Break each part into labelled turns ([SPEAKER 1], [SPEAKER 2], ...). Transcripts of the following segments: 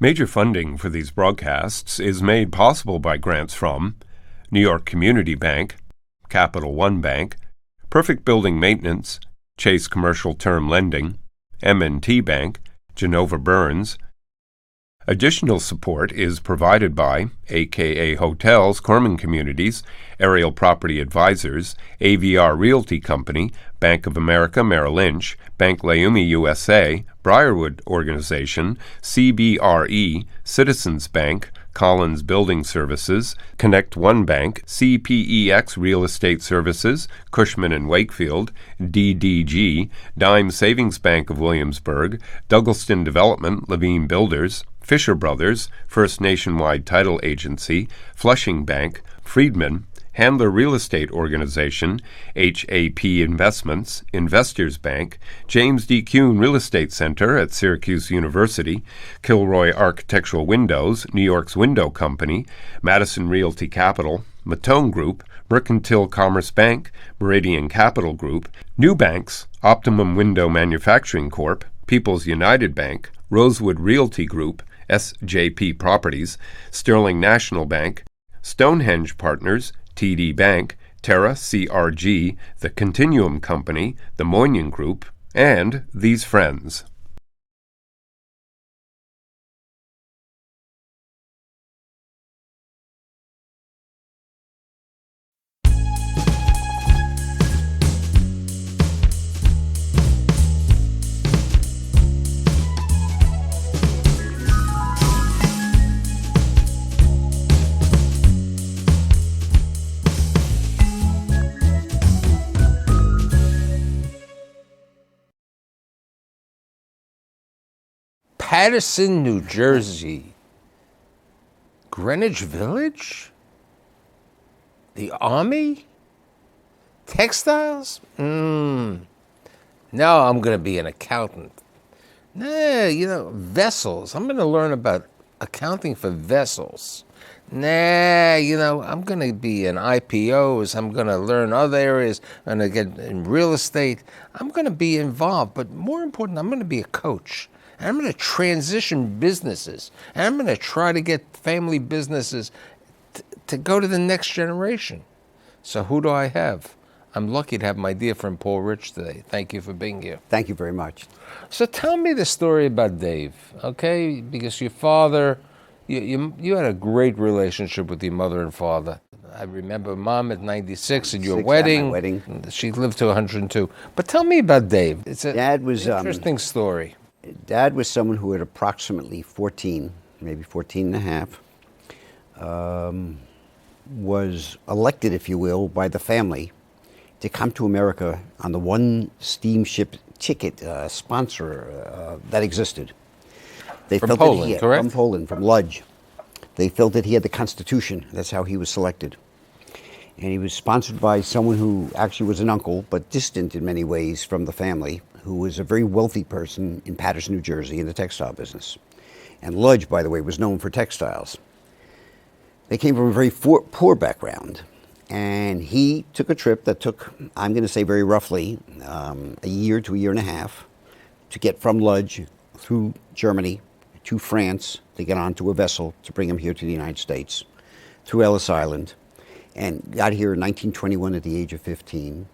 [SPEAKER 1] Major funding for these broadcasts is made possible by grants from New York Community Bank, Capital One Bank, Perfect Building Maintenance, Chase Commercial Term Lending, M&T Bank, Genova Burns. Additional support is provided by AKA Hotels, Corman Communities, Aerial Property Advisors, AVR Realty Company, Bank of America Merrill Lynch, Bank Leumi USA, Briarwood Organization, CBRE, Citizens Bank, Collins Building Services, Connect One Bank, CPEX Real Estate Services, Cushman & Wakefield, DDG, Dime Savings Bank of Williamsburg, Douglaston Development, Levine Builders, Fisher Brothers, First Nationwide Title Agency, Flushing Bank, Friedman, Handler Real Estate Organization, HAP Investments, Investors Bank, James D. Kuhn Real Estate Center at Syracuse University, Kilroy Architectural Windows, New York's Window Company, Madison Realty Capital, Matone Group, Mercantile Commerce Bank, Meridian Capital Group, New Banks, Optimum Window Manufacturing Corp., People's United Bank, Rosewood Realty Group, SJP Properties, Sterling National Bank, Stonehenge Partners, TD Bank, Terra CRG, The Continuum Company, The Moynihan Group, and These Friends.
[SPEAKER 2] Paterson, New Jersey, Greenwich Village, the Army, textiles. Now I'm going to be an accountant. Vessels. I'm going to learn about accounting for vessels. I'm going to be in IPOs. I'm going to learn other areas. I'm going to get in real estate. I'm going to be involved. But more important, I'm going to be a coach. And I'm going to transition businesses. And I'm going to try to get family businesses to go to the next generation. So who do I have? I'm lucky to have my dear friend Paul Rich today. Thank you for being here.
[SPEAKER 3] Thank you very much.
[SPEAKER 2] So tell me the story about Dave, okay? Because your father, you had a great relationship with your mother and father. I remember Mom at 96 at your wedding.
[SPEAKER 3] At my wedding.
[SPEAKER 2] She lived to 102. But tell me about Dave. It's an interesting story.
[SPEAKER 3] Dad was someone who at approximately 14, maybe 14 and a half, was elected, if you will, by the family to come to America on the one steamship ticket sponsor that existed.
[SPEAKER 2] From Poland, correct?
[SPEAKER 3] From Poland, from Lodz. They felt that he had the Constitution. That's how he was selected. And he was sponsored by someone who actually was an uncle, but distant in many ways from the family, who was a very wealthy person in Paterson, New Jersey, in the textile business. And Lodz, by the way, was known for textiles. They came from a very poor background. And he took a trip that took, I'm going to say very roughly, a year to a year and a half to get from Lodz through Germany to France to get onto a vessel to bring him here to the United States, through Ellis Island, and got here in 1921 at the age of 15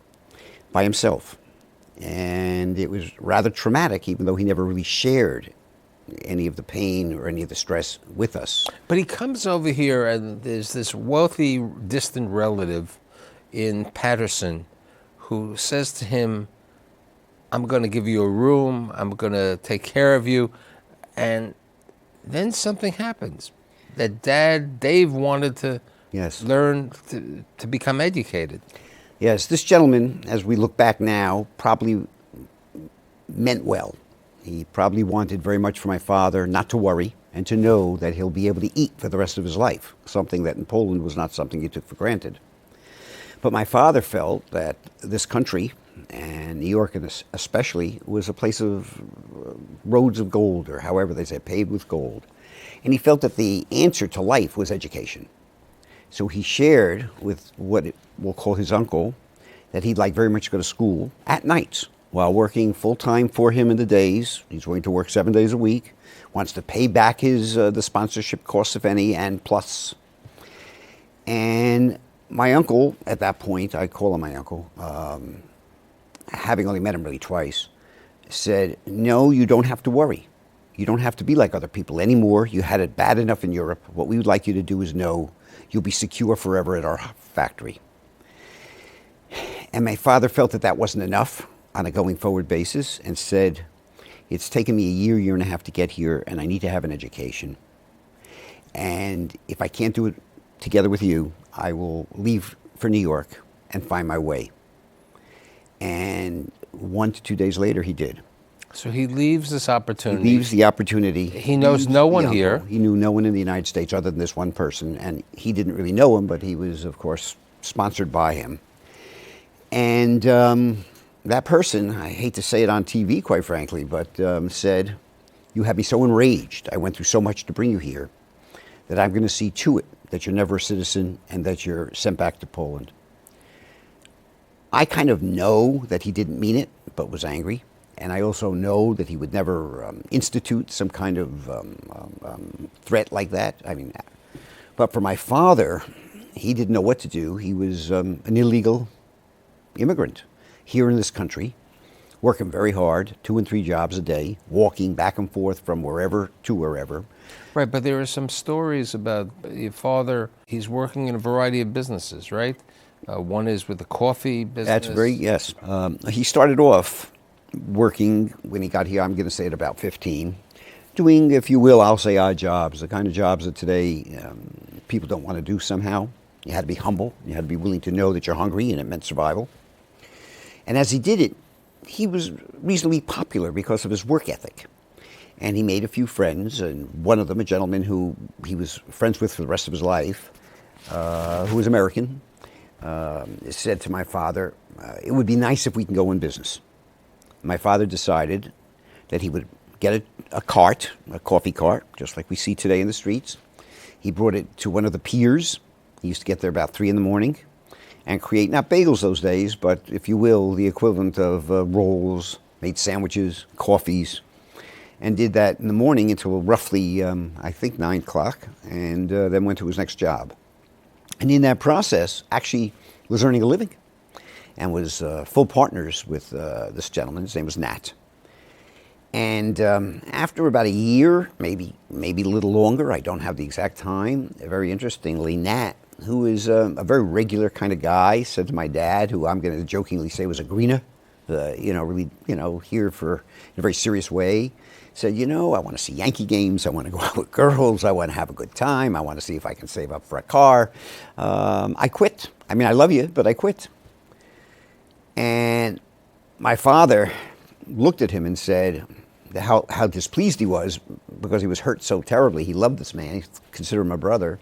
[SPEAKER 3] by himself. And it was rather traumatic, even though he never really shared any of the pain or any of the stress with us.
[SPEAKER 2] But he comes over here and there's this wealthy, distant relative in Paterson who says to him, I'm going to give you a room, I'm going to take care of you. And then something happens that Dave wanted to learn to become educated.
[SPEAKER 3] Yes, this gentleman, as we look back now, probably meant well. He probably wanted very much for my father not to worry and to know that he'll be able to eat for the rest of his life, something that in Poland was not something he took for granted. But my father felt that this country, and New York especially, was a place of roads of gold, or however they say, paved with gold. And he felt that the answer to life was education. So he shared with what we'll call his uncle that he'd like very much to go to school at nights while working full-time for him in the days. He's willing to work 7 days a week, wants to pay back his the sponsorship costs, if any, and plus. And my uncle, at that point, I call him my uncle, having only met him really twice, said, no, you don't have to worry. You don't have to be like other people anymore. You had it bad enough in Europe. What we would like you to do is know you'll be secure forever at our factory. And my father felt that that wasn't enough on a going forward basis and said, it's taken me a year and a half to get here, and I need to have an education. And if I can't do it together with you, I will leave for New York and find my way. And 1 to 2 days later, he did.
[SPEAKER 2] So he leaves this opportunity.
[SPEAKER 3] He leaves the opportunity.
[SPEAKER 2] He knows no one here.
[SPEAKER 3] He knew no one in the United States other than this one person, and he didn't really know him, but he was, of course, sponsored by him. And that person, I hate to say it on TV, quite frankly, but said, you have me so enraged, I went through so much to bring you here, that I'm going to see to it that you're never a citizen and that you're sent back to Poland. I kind of know that he didn't mean it, but was angry. And I also know that he would never institute some kind of threat like that. I mean, but for my father, he didn't know what to do. He was an illegal immigrant here in this country, working very hard, 2 and 3 jobs a day, walking back and forth from wherever to wherever.
[SPEAKER 2] Right, but there are some stories about your father. He's working in a variety of businesses, right? One is with the coffee business.
[SPEAKER 3] Yes. He started off working, when he got here, I'm going to say at about 15, doing, if you will, I'll say odd jobs, the kind of jobs that today people don't want to do somehow. You had to be humble. You had to be willing to know that you're hungry, and it meant survival. And as he did it, he was reasonably popular because of his work ethic. And he made a few friends, and one of them, a gentleman who he was friends with for the rest of his life, who was American, said to my father, it would be nice if we can go in business. My father decided that he would get a cart, a coffee cart, just like we see today in the streets. He brought it to one of the piers. He used to get there about 3 in the morning and create, not bagels those days, but if you will, the equivalent of rolls, made sandwiches, coffees, and did that in the morning until roughly, I think, 9 o'clock, and then went to his next job. And in that process, actually was earning a living and was full partners with this gentleman. His name was Nat. And after about a year, maybe a little longer, I don't have the exact time, very interestingly, Nat, who is a very regular kind of guy, said to my dad, who I'm going to jokingly say was a greener, really, here for in a very serious way, said, I want to see Yankee games, I want to go out with girls, I want to have a good time, I want to see if I can save up for a car. I quit. I mean, I love you, but I quit. And my father looked at him and said how displeased he was because he was hurt so terribly. He loved this man. He considered him a brother.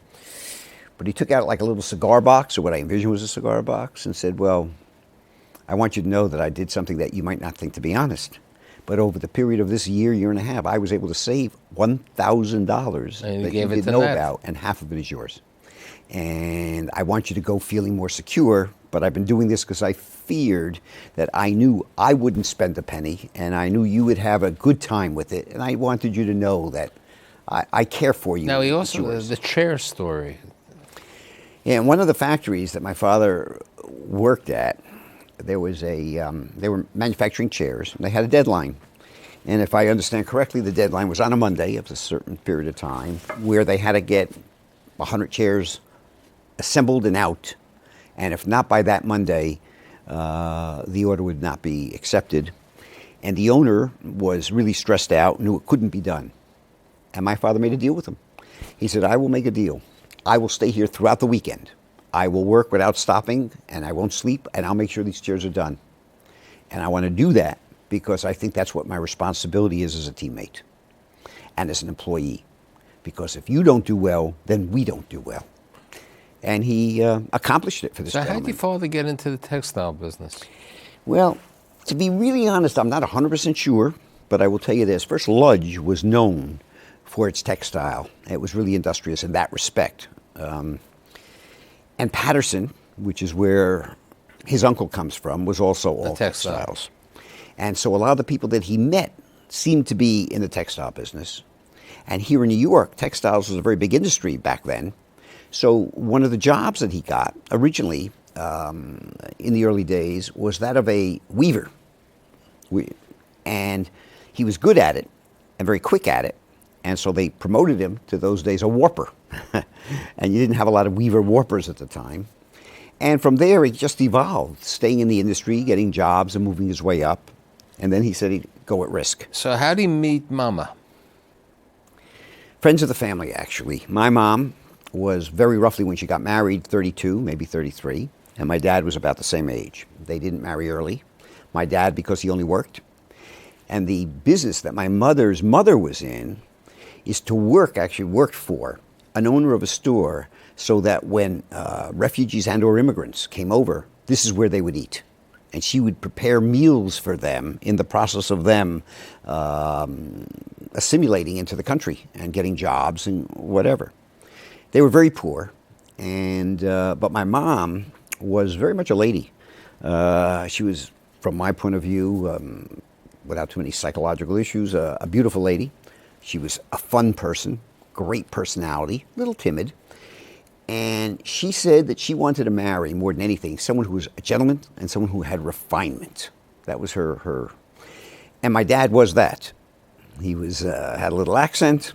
[SPEAKER 3] But he took out like a little cigar box, or what I envisioned was a cigar box, and said, well, I want you to know that I did something that you might not think to be honest. But over the period of this year and a half, I was able to save $1,000 that you didn't know about, and half of it is yours. And I want you to go feeling more secure, but I've been doing this because I feared that I knew I wouldn't spend a penny, and I knew you would have a good time with it, and I wanted you to know that I care for you.
[SPEAKER 2] Now, he also, the chair story.
[SPEAKER 3] Yeah, in one of the factories that my father worked at, there was they were manufacturing chairs, and they had a deadline. And if I understand correctly, the deadline was on a Monday of a certain period of time, where they had to get 100 chairs assembled and out. And if not by that Monday, the order would not be accepted. And the owner was really stressed out, knew it couldn't be done. And my father made a deal with him. He said, I will make a deal. I will stay here throughout the weekend. I will work without stopping, and I won't sleep, and I'll make sure these chairs are done. And I want to do that because I think that's what my responsibility is as a teammate and as an employee. Because if you don't do well, then we don't do well. And he accomplished it for this gentleman.
[SPEAKER 2] So how did your father get into the textile business?
[SPEAKER 3] Well, to be really honest, I'm not 100% sure, but I will tell you this. First, Ludge was known for its textile. It was really industrious in that respect. And Patterson, which is where his uncle comes from, was also all textiles. And so a lot of the people that he met seemed to be in the textile business. And here in New York, textiles was a very big industry back then. So one of the jobs that he got originally in the early days was that of a weaver. And he was good at it and very quick at it. And so they promoted him to those days a warper. And you didn't have a lot of weaver warpers at the time. And from there, it just evolved, staying in the industry, getting jobs and moving his way up. And then he said he'd go at risk.
[SPEAKER 2] So how did he meet Mama?
[SPEAKER 3] Friends of the family, actually. My mom was very roughly, when she got married, 32, maybe 33. And my dad was about the same age. They didn't marry early. My dad, because he only worked. And the business that my mother's mother was in is to work, actually worked for, an owner of a store, so that when refugees and or immigrants came over, this is where they would eat. And she would prepare meals for them in the process of them assimilating into the country and getting jobs and whatever. They were very poor, and but my mom was very much a lady. She was, from my point of view, without too many psychological issues, a beautiful lady. She was a fun person, great personality, a little timid. And she said that she wanted to marry, more than anything, someone who was a gentleman and someone who had refinement. That was her. And my dad was that. He was had a little accent,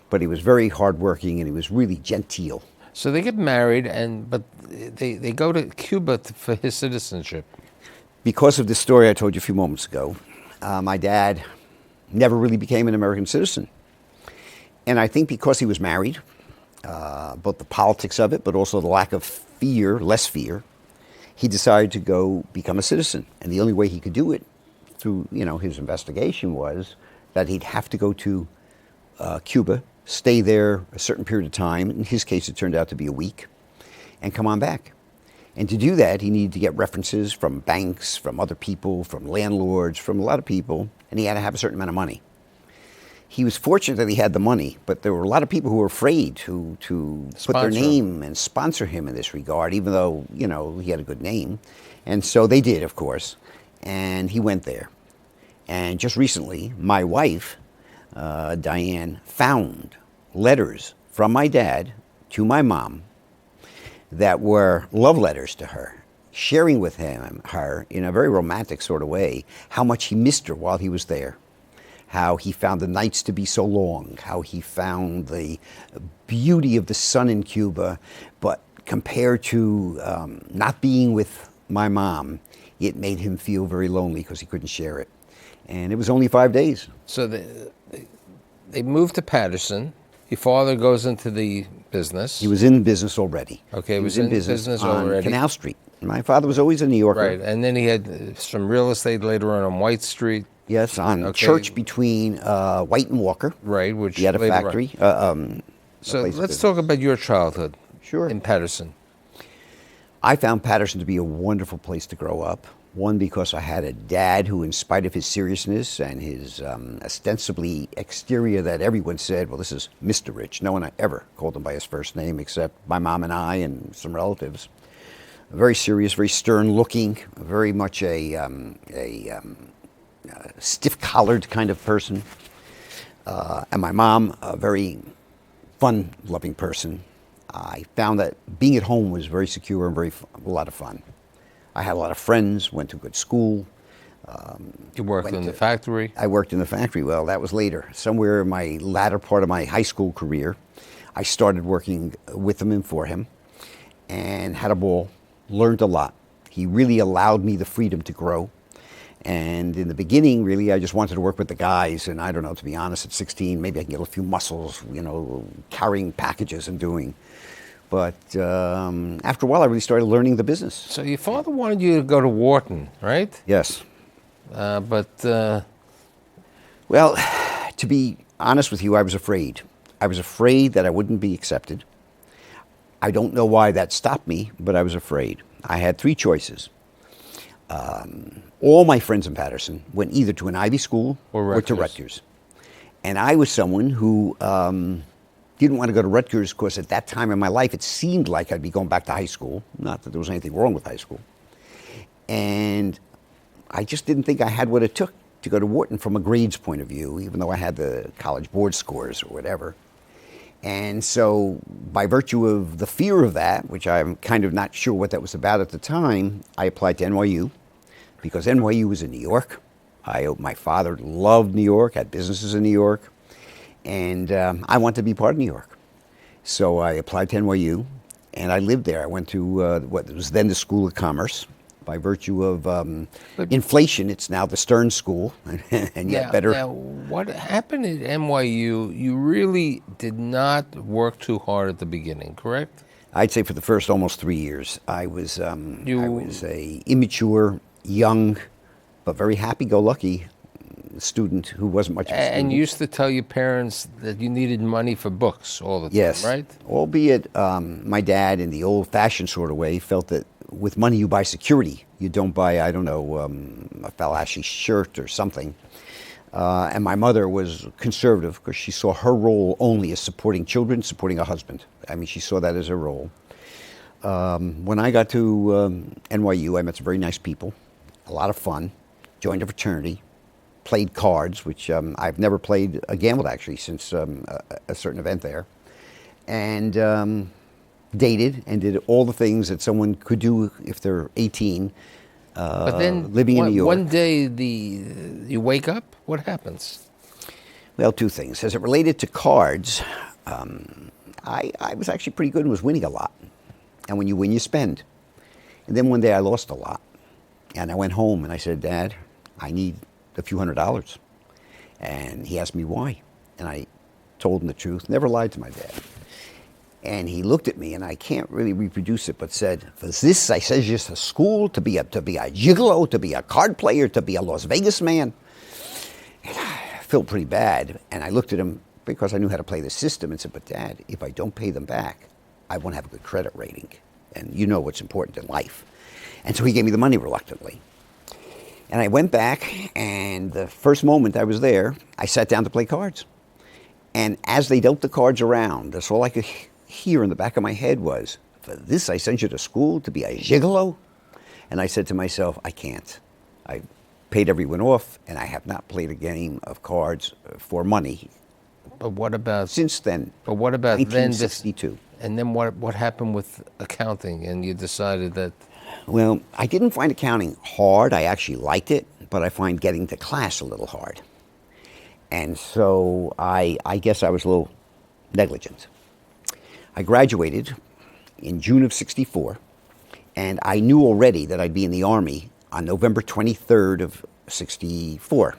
[SPEAKER 3] but he was very hardworking and he was really genteel.
[SPEAKER 2] So they get married, but they go to Cuba for his citizenship.
[SPEAKER 3] Because of the story I told you a few moments ago, my dad never really became an American citizen. And I think because he was married, both the politics of it, but also the lack of fear, less fear, he decided to go become a citizen. And the only way he could do it through, his investigation was that he'd have to go to Cuba, stay there a certain period of time. In his case, it turned out to be a week, and come on back. And to do that, he needed to get references from banks, from other people, from landlords, from a lot of people, and he had to have a certain amount of money. He was fortunate that he had the money, but there were a lot of people who were afraid to put their name and sponsor him in this regard, even though, he had a good name. And so they did, of course, and he went there. And just recently, my wife, Diane, found letters from my dad to my mom that were love letters to her, sharing with her in a very romantic sort of way how much he missed her while he was there, how he found the nights to be so long, how he found the beauty of the sun in Cuba, but compared to not being with my mom, it made him feel very lonely because he couldn't share it. And it was only 5 days.
[SPEAKER 2] So they moved to Patterson. Your father goes into the business.
[SPEAKER 3] He was in business already.
[SPEAKER 2] Okay,
[SPEAKER 3] he was in business on
[SPEAKER 2] already.
[SPEAKER 3] Canal Street. My father was always a New Yorker.
[SPEAKER 2] Right, and then he had some real estate later on White Street.
[SPEAKER 3] Yes, on Church between White and Walker.
[SPEAKER 2] Right, which
[SPEAKER 3] he had a factory.
[SPEAKER 2] So let's talk about your childhood.
[SPEAKER 3] Sure.
[SPEAKER 2] In Patterson.
[SPEAKER 3] I found Patterson to be a wonderful place to grow up. One, because I had a dad who, in spite of his seriousness and his ostensibly exterior that everyone said, well, this is Mr. Rich. No one ever called him by his first name except my mom and I and some relatives. Very serious, very stern-looking, very much a stiff-collared kind of person. And my mom, a very fun-loving person. I found that being at home was very secure and a lot of fun. I had a lot of friends, went to good school.
[SPEAKER 2] You worked in the factory?
[SPEAKER 3] I worked in the factory. Well, that was later. Somewhere in my latter part of my high school career, I started working with him and for him and had a ball, learned a lot. He really allowed me the freedom to grow. And in the beginning, really, I just wanted to work with the guys. And I don't know, to be honest, at 16, maybe I can get a few muscles, carrying packages and doing. But after a while, I really started learning the business.
[SPEAKER 2] So your father wanted you to go to Wharton, right?
[SPEAKER 3] Yes.
[SPEAKER 2] Well,
[SPEAKER 3] to be honest with you, I was afraid. I was afraid that I wouldn't be accepted. I don't know why that stopped me, but I was afraid. I had three choices. All my friends in Patterson went either to an Ivy school or to Rutgers. And I was someone who didn't want to go to Rutgers because at that time in my life, it seemed like I'd be going back to high school. Not that there was anything wrong with high school. And I just didn't think I had what it took to go to Wharton from a grades point of view, even though I had the college board scores or whatever. And so by virtue of the fear of that, which I'm kind of not sure what that was about at the time, I applied to NYU because NYU was in New York. My father loved New York, had businesses in New York, and I wanted to be part of New York. So I applied to NYU, and I lived there. I went to what was then the School of Commerce. By virtue of inflation, it's now the Stern School, and yet better.
[SPEAKER 2] Now, what happened at NYU, you really did not work too hard at the beginning, correct?
[SPEAKER 3] I'd say for the first almost 3 years, I was a immature, young, but very happy-go-lucky student who wasn't much of a student.
[SPEAKER 2] And you used to tell your parents that you needed money for books all the time,
[SPEAKER 3] yes,
[SPEAKER 2] right?
[SPEAKER 3] Albeit my dad, in the old-fashioned sort of way, felt that with money you buy security. You don't buy, I don't know, a Falaschi shirt or something. And my mother was conservative because she saw her role only as supporting children, supporting a husband. I mean, she saw that as her role. When I got to NYU, I met some very nice people, a lot of fun, joined a fraternity, played cards, which I've never played a gambled actually since a certain event there, and dated and did all the things that someone could do if they're 18,
[SPEAKER 2] but then
[SPEAKER 3] living in New York.
[SPEAKER 2] One day you wake up, what happens?
[SPEAKER 3] Well, two things. As it related to cards, I was actually pretty good and was winning a lot. And when you win, you spend. And then one day I lost a lot. And I went home and I said, Dad, I need a few $100s. And he asked me why. And I told him the truth, never lied to my dad. And he looked at me, and I can't really reproduce it, but said, for this, I sent you to school to be a gigolo, to be a card player, to be a Las Vegas man. And I felt pretty bad. And I looked at him because I knew how to play the system and said, but Dad, if I don't pay them back, I won't have a good credit rating. And you know what's important in life. And so he gave me the money reluctantly. And I went back, and the first moment I was there, I sat down to play cards. And as they dealt the cards around, that's all I could hear in the back of my head was, for this I sent you to school to be a gigolo? And I said to myself, I can't. I paid everyone off, and I have not played a game of cards for money.
[SPEAKER 2] But what about
[SPEAKER 3] since then?
[SPEAKER 2] But what about
[SPEAKER 3] 1962.
[SPEAKER 2] And then what happened with accounting, and you decided that?
[SPEAKER 3] Well, I didn't find accounting hard. I actually liked it, but I find getting to class a little hard. And so I guess I was a little negligent. I graduated in June of '64, and I knew already that I'd be in the Army on November 23rd of '64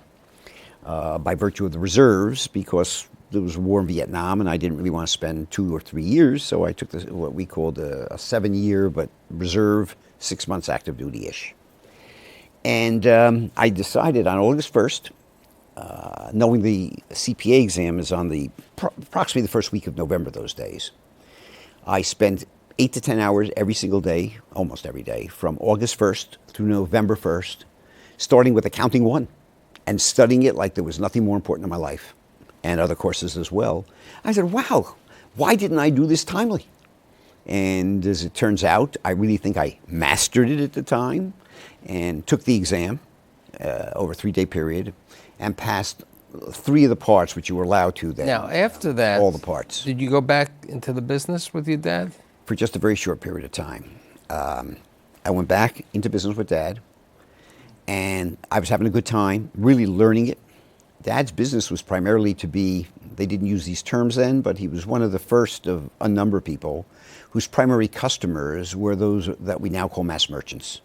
[SPEAKER 3] by virtue of the reserves, because there was a war in Vietnam, and I didn't really want to spend 2 or 3 years, so I took what we called a 7-year, but reserve, 6 months active duty-ish. And I decided on August 1st, knowing the CPA exam is on approximately the first week of November those days, I spent 8 to 10 hours every single day, almost every day, from August 1st through November 1st, starting with Accounting 1 and studying it like there was nothing more important in my life, and other courses as well. I said, wow, why didn't I do this timely? And as it turns out, I really think I mastered it at the time and took the exam over a 3-day period and passed 3 of the parts, which you were allowed to then.
[SPEAKER 2] Now, after that,
[SPEAKER 3] all the parts.
[SPEAKER 2] Did you go back into the business with your dad?
[SPEAKER 3] For just a very short period of time. I went back into business with Dad, and I was having a good time, really learning it. Dad's business was primarily to be, they didn't use these terms then, but he was one of the first of a number of people whose primary customers were those that we now call mass merchants.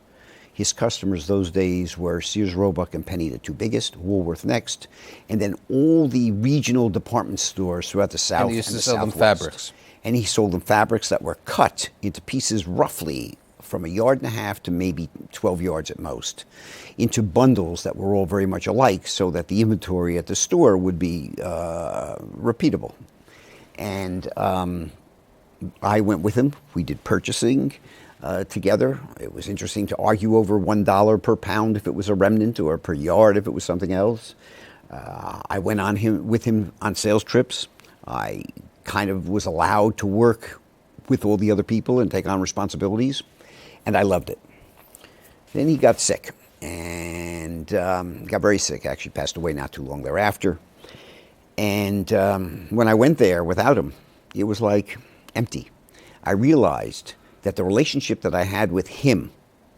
[SPEAKER 3] His customers those days were Sears, Roebuck, and Penny, the 2 biggest, Woolworth next, and then all the regional department stores throughout the South and the Southwest.
[SPEAKER 2] And he used to sell them fabrics.
[SPEAKER 3] And he sold them fabrics that were cut into pieces roughly from 1.5 yards to maybe 12 yards at most, into bundles that were all very much alike so that the inventory at the store would be repeatable. And I went with him. We did purchasing together. It was interesting to argue over $1 per pound if it was a remnant, or per yard if it was something else. I went with him on sales trips. I kind of was allowed to work with all the other people and take on responsibilities, and I loved it. Then he got sick, and and got very sick. Actually passed away not too long thereafter. And when I went there without him, it was like empty. I realized that the relationship that I had with him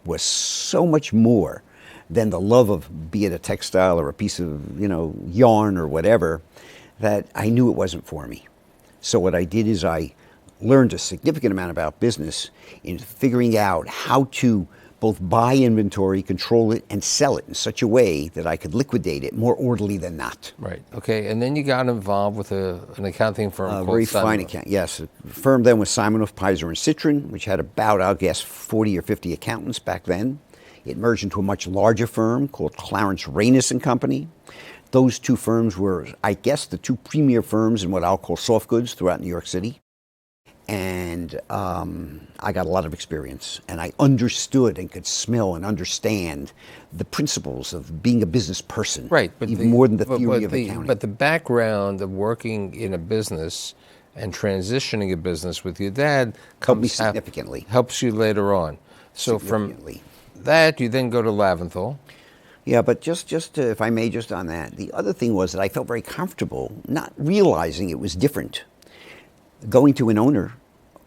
[SPEAKER 3] was so much more than the love of, be it a textile or a piece of, yarn or whatever, that I knew it wasn't for me. So what I did is I learned a significant amount about business in figuring out how to both buy inventory, control it, and sell it in such a way that I could liquidate it more orderly than not.
[SPEAKER 2] Right. Okay. And then you got involved with an accounting firm called
[SPEAKER 3] very fine account. Yes, the firm then was Simonoff, Pizer and Citrin, which had about, I'll guess, 40 or 50 accountants back then. It merged into a much larger firm called Clarence Reynis and Company. Those two firms were, I guess, the two premier firms in what I'll call soft goods throughout New York City. And I got a lot of experience, and I understood and could smell and understand the principles of being a business person,
[SPEAKER 2] right? But
[SPEAKER 3] even more than the theory of accounting.
[SPEAKER 2] But the background of working in a business and transitioning a business with your dad
[SPEAKER 3] helped me significantly.
[SPEAKER 2] Helps you later on. So from that, you then go to Laventhal.
[SPEAKER 3] Yeah, but just if I may, just on that, the other thing was that I felt very comfortable, not realizing it was different. Going to an owner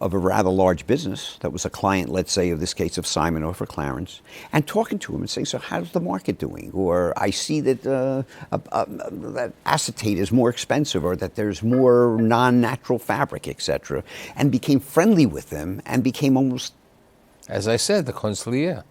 [SPEAKER 3] of a rather large business that was a client, let's say, of this case of Simonoff or Clarence, and talking to him and saying, so how's the market doing? Or I see that that acetate is more expensive, or that there's more non-natural fabric, etc., and became friendly with them and became almost...
[SPEAKER 2] As I said, the consigliere.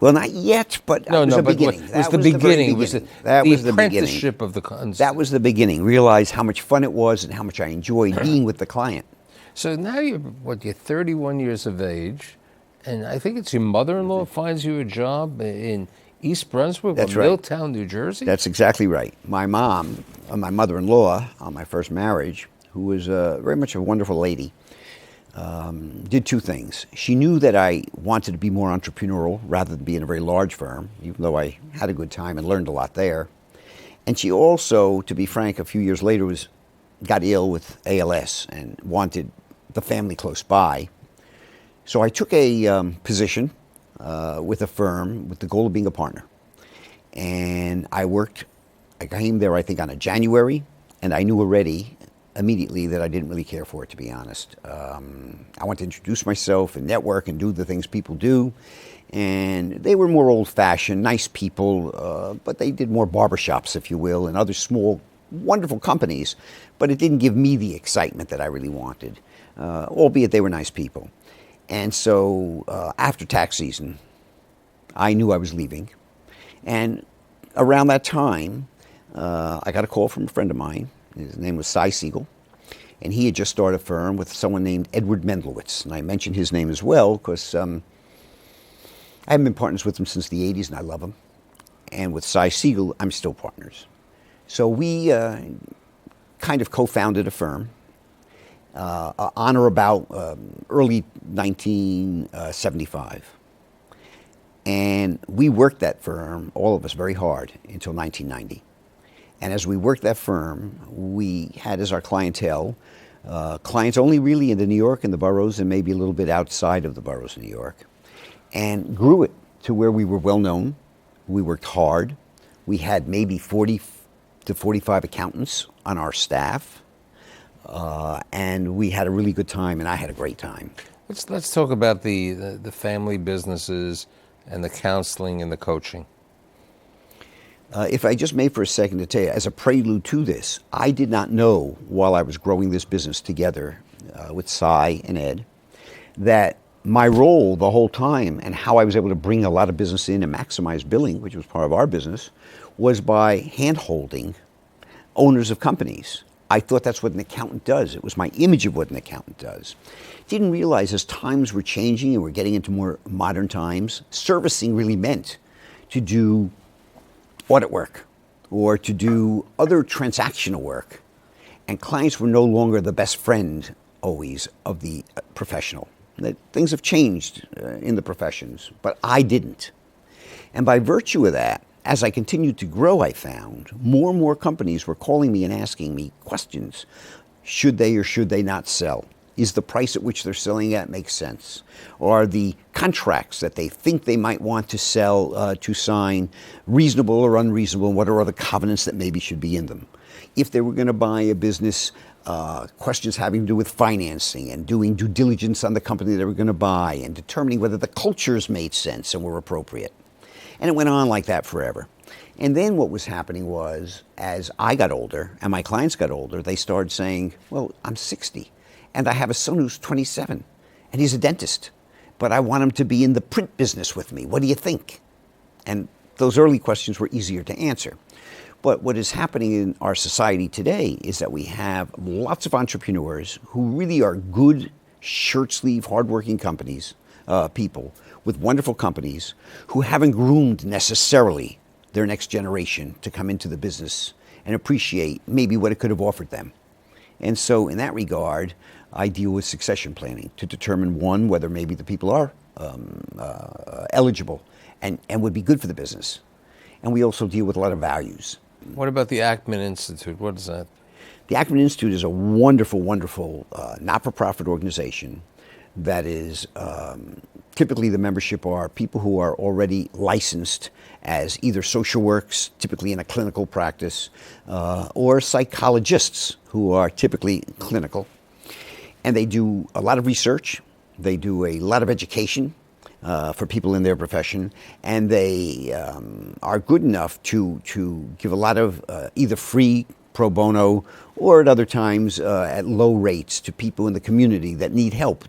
[SPEAKER 3] Well, not yet, but that was the beginning.
[SPEAKER 2] That was the beginning. That was the apprenticeship of the consigliere.
[SPEAKER 3] That was the beginning. Realize how much fun it was and how much I enjoyed being with the client.
[SPEAKER 2] So now you're 31 years of age, and I think it's your mother-in-law finds you a job in East Brunswick or Milltown, New Jersey?
[SPEAKER 3] That's exactly right. My mom, my mother-in-law on my first marriage, who was very much a wonderful lady, did two things. She knew that I wanted to be more entrepreneurial rather than be in a very large firm, even though I had a good time and learned a lot there. And she also, to be frank, a few years later got ill with ALS and wanted the family close by. So I took a position with a firm with the goal of being a partner. And I came there, I think, on a January, and I knew already immediately that I didn't really care for it, to be honest. I wanted to introduce myself and network and do the things people do. And they were more old-fashioned, nice people, but they did more barbershops, if you will, and other small, wonderful companies. But it didn't give me the excitement that I really wanted, albeit they were nice people. And so after tax season, I knew I was leaving. And around that time, I got a call from a friend of mine. His name was Cy Siegel, and he had just started a firm with someone named Edward Mendlowitz. And I mentioned his name as well because I haven't been partners with him since the 80s, and I love him. And with Cy Siegel, I'm still partners. So we kind of co-founded a firm on or about early 1975. And we worked that firm, all of us, very hard until 1990. And as we worked that firm, we had as our clientele clients only really in the New York and the boroughs and maybe a little bit outside of the boroughs of New York, and grew it to where we were well known. We worked hard. We had maybe 40 to 45 accountants on our staff, and we had a really good time, and I had a great time.
[SPEAKER 2] Let's talk about the family businesses and the counseling and the coaching.
[SPEAKER 3] If I just may for a second to tell you, as a prelude to this, I did not know while I was growing this business together with Cy and Ed, that my role the whole time and how I was able to bring a lot of business in and maximize billing, which was part of our business, was by hand-holding owners of companies. I thought that's what an accountant does. It was my image of what an accountant does. Didn't realize as times were changing and we're getting into more modern times, servicing really meant to do audit work or to do other transactional work. And clients were no longer the best friend always of the professional. That things have changed in the professions, but I didn't. And by virtue of that, as I continued to grow, I found more and more companies were calling me and asking me questions. Should they or should they not sell? Is the price at which they're selling at make sense? Are the contracts that they think they might want to sell, to sign, reasonable or unreasonable? What are other covenants that maybe should be in them? If they were going to buy a business, questions having to do with financing and doing due diligence on the company they were going to buy and determining whether the cultures made sense and were appropriate. And it went on like that forever. And then what was happening was, as I got older and my clients got older, they started saying, well, I'm 60 and I have a son who's 27 and he's a dentist, but I want him to be in the print business with me. What do you think? And those early questions were easier to answer. But what is happening in our society today is that we have lots of entrepreneurs who really are good, shirt-sleeve, hardworking people with wonderful companies who haven't groomed necessarily their next generation to come into the business and appreciate maybe what it could have offered them. And so in that regard, I deal with succession planning to determine, one, whether maybe the people are eligible and would be good for the business. And we also deal with a lot of values.
[SPEAKER 2] What about the Ackman Institute? What is that?
[SPEAKER 3] The Ackman Institute is a wonderful, wonderful not-for-profit organization that is typically the membership are people who are already licensed as either social works, typically in a clinical practice, or psychologists who are typically clinical. And they do a lot of research. They do a lot of education for people in their profession, and they are good enough to give a lot of either free pro bono or at other times at low rates to people in the community that need help,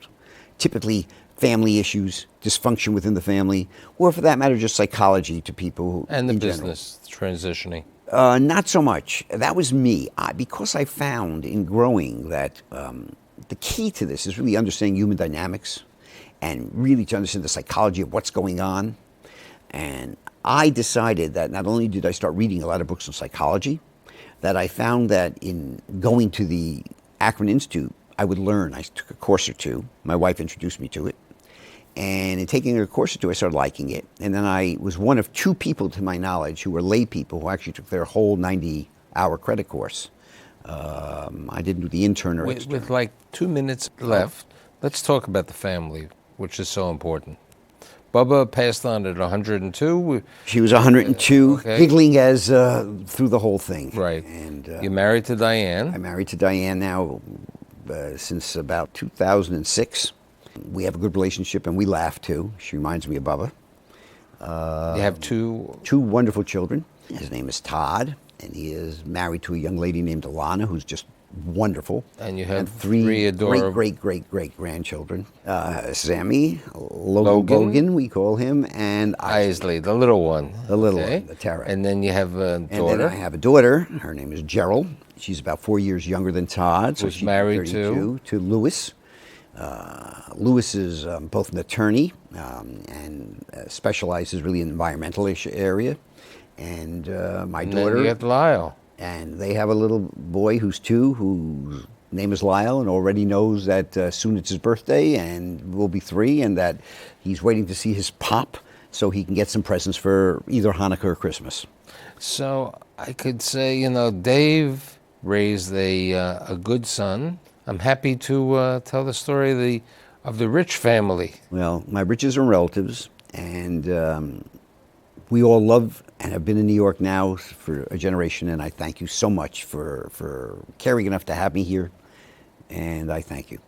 [SPEAKER 3] typically family issues, dysfunction within the family, or for that matter, just psychology to people.
[SPEAKER 2] And the business transitioning.
[SPEAKER 3] Not so much. That was me. Because I found in growing that the key to this is really understanding human dynamics and really to understand the psychology of what's going on. And I decided that not only did I start reading a lot of books on psychology, that I found that in going to the Ackman Institute, I would learn. I took a course or two. My wife introduced me to it. And in taking a course or two, I started liking it. And then I was one of two people, to my knowledge, who were lay people who actually took their whole 90-hour credit course. I didn't do the intern or extern.
[SPEAKER 2] With like 2 minutes left, let's talk about the family, which is so important. Bubba passed on at 102.
[SPEAKER 3] She was 102,
[SPEAKER 2] okay.
[SPEAKER 3] giggling as through the whole thing.
[SPEAKER 2] Right.
[SPEAKER 3] And
[SPEAKER 2] you're married to Diane.
[SPEAKER 3] I'm married to Diane now since about 2006. We have a good relationship, and we laugh too. She reminds me of Bubba.
[SPEAKER 2] You have two
[SPEAKER 3] wonderful children. His name is Todd, and he is married to a young lady named Alana, who's just wonderful.
[SPEAKER 2] And you have
[SPEAKER 3] three
[SPEAKER 2] adorable
[SPEAKER 3] great grandchildren. Sammy, Logan, we call him, and
[SPEAKER 2] Isley, the little one.
[SPEAKER 3] The little one, the Tara.
[SPEAKER 2] And then you have a daughter.
[SPEAKER 3] And then I have a daughter. Her name is Gerald. She's about 4 years younger than Todd. So
[SPEAKER 2] she's married to
[SPEAKER 3] Lewis. Lewis is both an attorney and specializes really in the environmental area. And my daughter.
[SPEAKER 2] Then you have Lyle.
[SPEAKER 3] And they have a little boy who's 2, whose name is Lyle, and already knows that soon it's his birthday and will be 3, and that he's waiting to see his pop so he can get some presents for either Hanukkah or Christmas.
[SPEAKER 2] So I could say, Dave raised a good son. I'm happy to tell the story of the Rich family.
[SPEAKER 3] Well, my riches are relatives, and we all love and have been in New York now for a generation, and I thank you so much for caring enough to have me here, and I thank you.